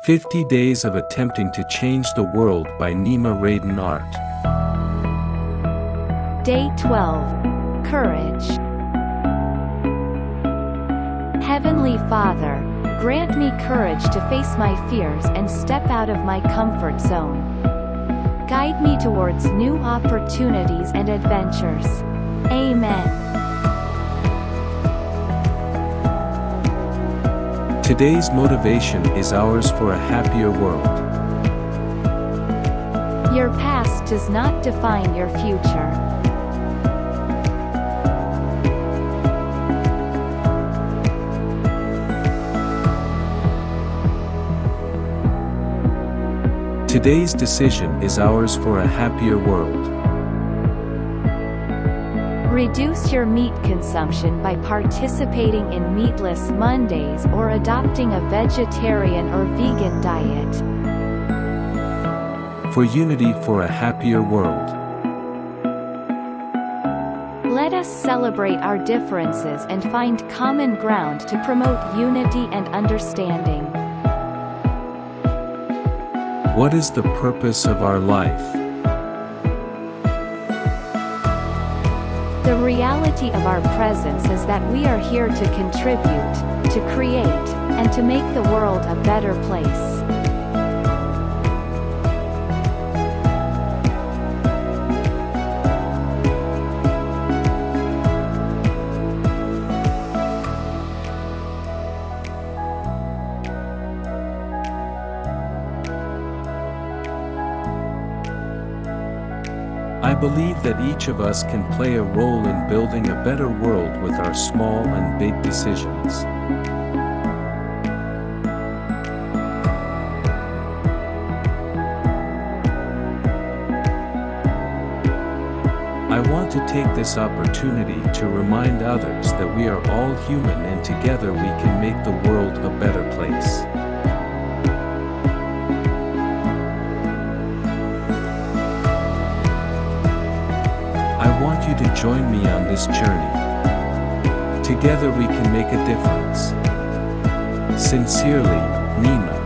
50 Days of Attempting to Change the World by Nima Radan Art. Day 12. Courage. Heavenly Father, grant me courage to face my fears and step out of my comfort zone. Guide me towards new opportunities and adventures. Amen. Today's motivation is ours for a happier world. Your past does not define your future. Today's decision is ours for a happier world. Reduce your meat consumption by participating in Meatless Mondays or adopting a vegetarian or vegan diet. For unity for a happier world. Let us celebrate our differences and find common ground to promote unity and understanding. What is the purpose of our life? The reality of our presence is that we are here to contribute, to create, and to make the world a better place. I believe that each of us can play a role in building a better world with our small and big decisions. I want to take this opportunity to remind others that we are all human and together we can make the world a better place. I want you to join me on this journey. Together we can make a difference. Sincerely, Nima.